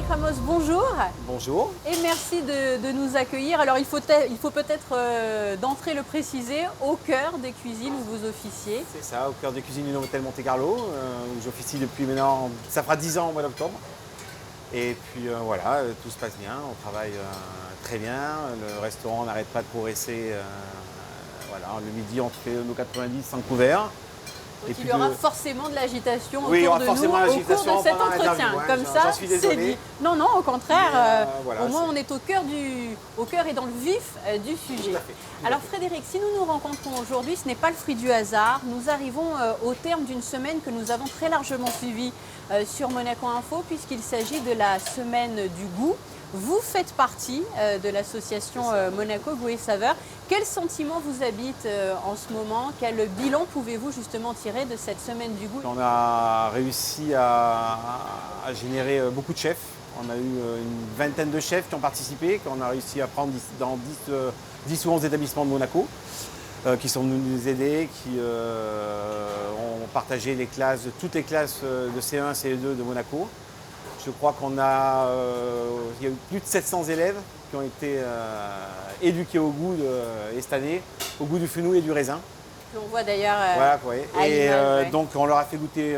Frédéric Ramos, bonjour. Bonjour. Et merci de nous accueillir. Alors il faut peut-être d'entrée le préciser, au cœur des cuisines où vous officiez. C'est ça, au cœur des cuisines du Novotel Monte Carlo, où j'officie depuis maintenant, ça fera 10 ans au mois d'octobre. Et puis voilà, tout se passe bien, on travaille très bien. Le restaurant n'arrête pas de progresser. Voilà, le midi, on fait nos 90 sans couvert. Donc il y aura forcément de l'agitation autour il y aura de forcément nous au l'agitation cours de cet pendant entretien. l'interview, Comme j'en ça, suis c'est désolé. dit. Non, non, au contraire, voilà, au moins on est au cœur et dans le vif du sujet. Alors Frédéric, si nous nous rencontrons aujourd'hui, ce n'est pas le fruit du hasard. Nous arrivons au terme d'une semaine que nous avons très largement suivie sur Monaco Info, puisqu'il s'agit de la semaine du goût. Vous faites partie de l'association Monaco Goût et Saveur. Quel sentiment vous habite en ce moment? Quel bilan pouvez-vous justement tirer de cette semaine du goût? On a réussi à générer beaucoup de chefs. On a eu une vingtaine de chefs qui ont participé, qu'on a réussi à prendre dans 10 ou 11 établissements de Monaco, qui sont venus nous aider, qui ont partagé les classes, toutes les classes de C1, CE2 de Monaco. Je crois qu'il y a eu plus de 700 élèves qui ont été éduqués au goût et cette année, au goût du fenouil et du raisin. On voit d'ailleurs voilà, ouais. Et ouais. donc on leur a fait goûter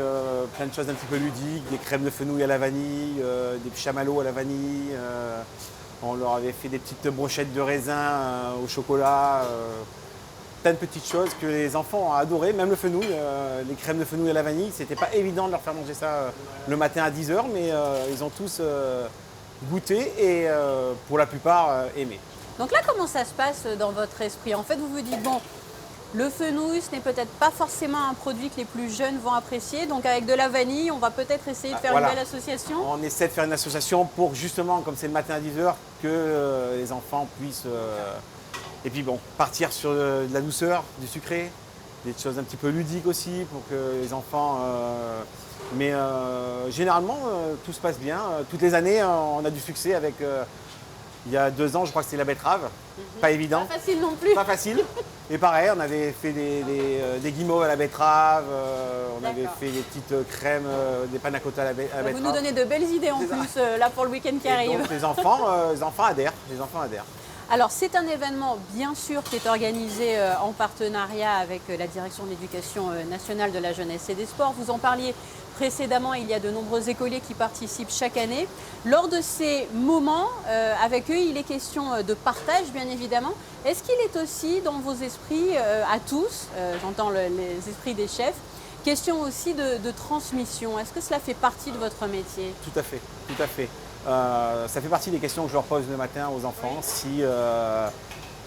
plein de choses un petit peu ludiques, des crèmes de fenouil à la vanille, des chamallows à la vanille. On leur avait fait des petites brochettes de raisin au chocolat. Plein de petites choses que les enfants ont adoré, même le fenouil, les crèmes de fenouil à la vanille. C'était pas évident de leur faire manger ça le matin à 10 h, mais ils ont tous goûté et pour la plupart aimé. Donc là, comment ça se passe dans votre esprit? En fait, vous vous dites, bon, le fenouil, ce n'est peut-être pas forcément un produit que les plus jeunes vont apprécier. Donc avec de la vanille, on va peut-être essayer de faire une belle association. On essaie de faire une association pour justement, comme c'est le matin à 10 h, que les enfants puissent... et puis bon, partir sur de la douceur, du sucré, des choses un petit peu ludiques aussi pour que les enfants... mais généralement, tout se passe bien. Toutes les années, on a du succès avec... il y a 2 ans, je crois que c'était la betterave. Pas évident. Pas facile non plus. Pas facile. Et pareil, on avait fait des guimauves à la betterave, on avait fait des petites crèmes, des panna cotta à la betterave. Vous nous donnez de belles idées en plus, là pour le week-end qui arrive. Donc les enfants adhèrent. Alors c'est un événement bien sûr qui est organisé en partenariat avec la Direction de l'Éducation nationale de la jeunesse et des sports. Vous en parliez précédemment, il y a de nombreux écoliers qui participent chaque année. Lors de ces moments, avec eux, il est question de partage bien évidemment. Est-ce qu'il est aussi dans vos esprits à tous, j'entends les esprits des chefs, question aussi de transmission? Est-ce que cela fait partie de votre métier? Tout à fait, tout à fait. Ça fait partie des questions que je leur pose le matin aux enfants, si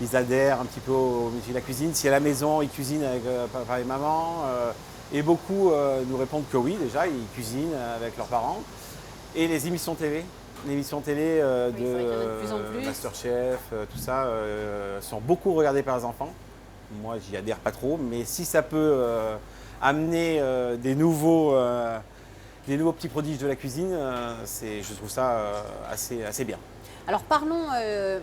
ils adhèrent un petit peu au métier de la cuisine, si à la maison ils cuisinent avec papa et maman. Et beaucoup nous répondent que oui, déjà, ils cuisinent avec leurs parents. Et les émissions télé, de plus en plus. Masterchef, tout ça, sont beaucoup regardées par les enfants. Moi, j'y adhère pas trop, mais si ça peut amener des nouveaux petits prodiges de la cuisine, je trouve ça assez bien. Alors parlons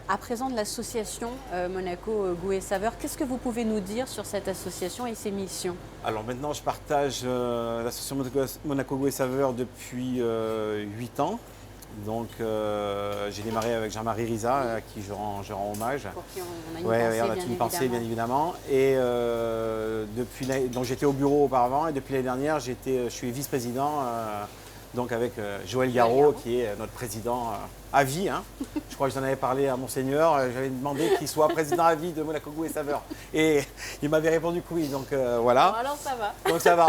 à présent de l'association Monaco Goût et Saveur. Qu'est-ce que vous pouvez nous dire sur cette association et ses missions? Alors maintenant, je partage l'association Monaco Goût et Saveur depuis 8 ans. Donc j'ai démarré avec Jean-Marie Riza, à qui je rends hommage. Pour qui on a une pensée, bien évidemment. Et donc j'étais au bureau auparavant et depuis l'année dernière, je suis vice-président donc avec Joël Garot, qui est notre président à vie. Hein. Je crois que j'en avais parlé à Monseigneur. J'avais demandé qu'il soit président à vie de Monaco Goût et Saveur. Et il m'avait répondu que oui. Donc voilà. Bon, alors ça va. Donc ça va.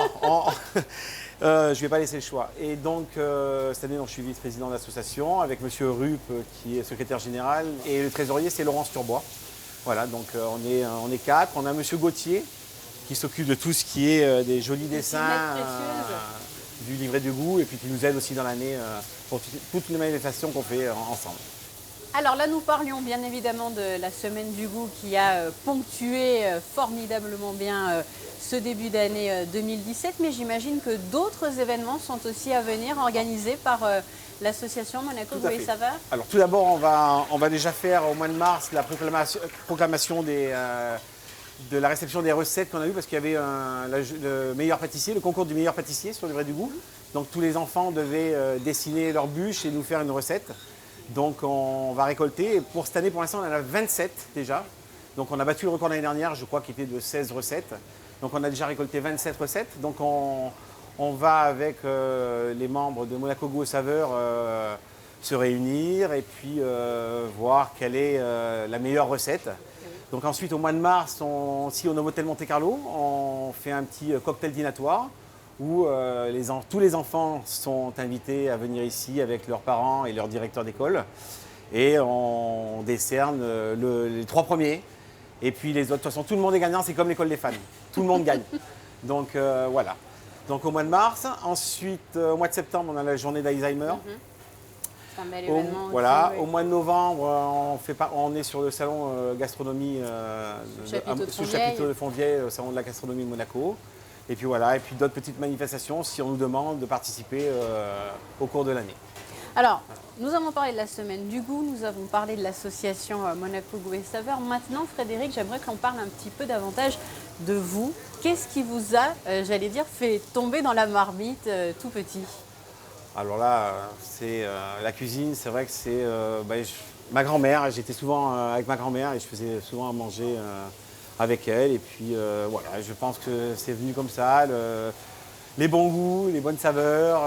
Je ne vais pas laisser le choix. Et donc, cette année, je suis vice-président de l'association avec M. Rupp, qui est secrétaire général. Et le trésorier, c'est Laurence Turbois. Voilà, donc on est 4. On a M. Gauthier, qui s'occupe de tout ce qui est des jolis dessins, du livret de goût, et puis qui nous aide aussi dans l'année pour toutes les manifestations qu'on fait ensemble. Alors là, nous parlions bien évidemment de la semaine du goût qui a ponctué formidablement bien ce début d'année 2017, mais j'imagine que d'autres événements sont aussi à venir, organisés par l'association Monaco Goût et Saveur. Alors tout d'abord, on va déjà faire au mois de mars la proclamation de la réception des recettes qu'on a eues parce qu'il y avait le meilleur pâtissier, le concours du meilleur pâtissier sur le livret du goût. Donc tous les enfants devaient dessiner leur bûche et nous faire une recette. Donc on va récolter. Et pour cette année, pour l'instant, on en a 27 déjà. Donc on a battu le record l'année dernière, je crois, qui était de 16 recettes. Donc on a déjà récolté 27 recettes. Donc on va avec les membres de Monaco Goût et Saveur se réunir et puis voir quelle est la meilleure recette. Donc ensuite, au mois de mars, aussi au Novotel Monte Carlo, on fait un petit cocktail dînatoire où tous les enfants sont invités à venir ici avec leurs parents et leurs directeurs d'école. Et on décerne les 3 premiers. Et puis les autres, de toute façon, tout le monde est gagnant, c'est comme l'école des fans. Tout le monde gagne. Donc voilà. Donc au mois de mars. Ensuite, au mois de septembre, on a la journée d'Alzheimer. C'est un bel événement. Voilà, aussi, oui. au mois de novembre, on est sur le salon gastronomie sous le chapiteau de Fontvieille, au salon de la gastronomie de Monaco. Et puis voilà, et puis d'autres petites manifestations si on nous demande de participer au cours de l'année. Alors, nous avons parlé de la semaine du goût, nous avons parlé de l'association Monaco Goût et Saveur. Maintenant, Frédéric, j'aimerais qu'on parle un petit peu davantage de vous. Qu'est-ce qui vous a, j'allais dire, fait tomber dans la marmite tout petit? Alors là, c'est la cuisine, c'est vrai que c'est ma grand-mère. J'étais souvent avec ma grand-mère et je faisais souvent à manger avec elle. Et puis voilà, je pense que c'est venu comme ça, les bons goûts, les bonnes saveurs.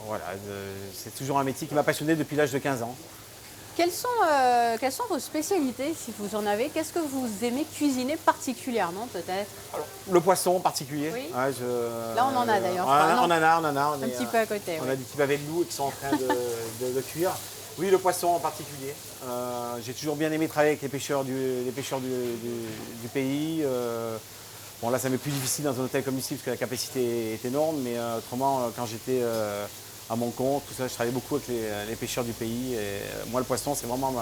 Voilà, c'est toujours un métier qui m'a passionné depuis l'âge de 15 ans. Quelles sont vos spécialités, si vous en avez? Qu'est-ce que vous aimez cuisiner particulièrement, peut-être? Le poisson en particulier. Oui. Ouais, Là, on en a d'ailleurs. On en a. Un petit peu à côté. On Oui. a des petits pavés de loup qui sont en train de cuire. Oui, le poisson en particulier. J'ai toujours bien aimé travailler avec les pêcheurs du pays. Bon, là, ça m'est plus difficile dans un hôtel comme ici parce que la capacité est énorme. Mais autrement, quand j'étais à mon compte, tout ça, je travaillais beaucoup avec les pêcheurs du pays. Et moi, le poisson, c'est vraiment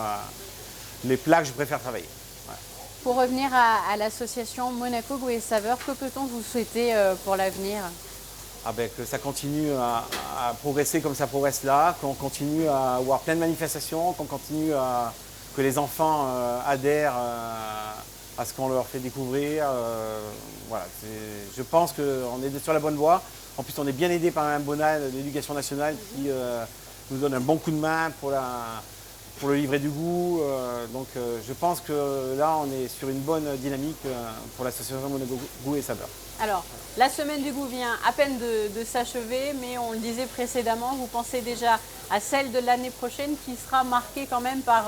les plats que je préfère travailler. Ouais. Pour revenir à l'association Monaco Goût et Saveur, que peut-on vous souhaiter pour l'avenir? Que ça continue à progresser comme ça progresse là, qu'on continue à avoir plein de manifestations, qu'on continue que les enfants adhèrent à ce qu'on leur fait découvrir. Voilà, je pense qu'on est sur la bonne voie. En plus, on est bien aidé par Mme Bonnat de l'Éducation nationale qui nous donne un bon coup de main pour le livret du goût. Donc je pense que là, on est sur une bonne dynamique pour l'association Monaco Goût et Saveur. Alors, la semaine du goût vient à peine de s'achever, mais on le disait précédemment, vous pensez déjà à celle de l'année prochaine qui sera marquée quand même par,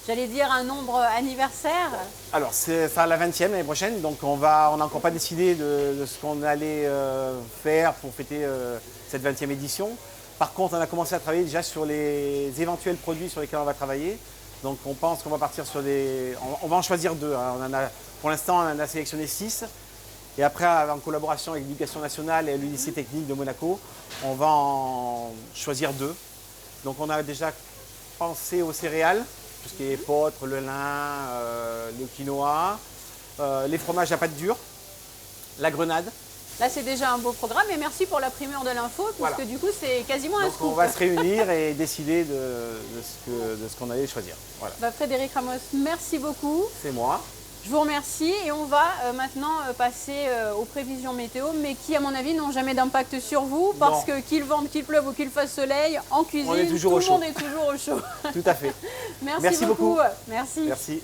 j'allais dire, un nombre anniversaire? Alors, c'est ça la 20e l'année prochaine, donc on n'a encore pas décidé de ce qu'on allait faire pour fêter cette 20e édition. Par contre, on a commencé à travailler déjà sur les éventuels produits sur lesquels on va travailler. Donc on pense qu'on va partir sur on va en choisir 2. Hein. Pour l'instant, on en a sélectionné 6. Et après, en collaboration avec l'Éducation nationale et le lycée technique de Monaco, on va en choisir 2. Donc on a déjà pensé aux céréales, tout ce qui est épeautre, le lin, le quinoa, les fromages à pâte dure, la grenade. Là, c'est déjà un beau programme et merci pour la primeur de l'info, puisque Voilà. du coup, c'est quasiment un Donc scoop. on va se réunir et décider de ce qu'on allait choisir. Voilà. Frédéric Ramos, merci beaucoup. C'est moi. Je vous remercie et on va maintenant passer aux prévisions météo, mais qui, à mon avis, n'ont jamais d'impact sur vous, parce que qu'il vente, qu'il pleuve ou qu'il fasse soleil, en cuisine, On est toujours tout au le chaud. monde est toujours au chaud. Tout à fait. Merci beaucoup. Merci. Merci.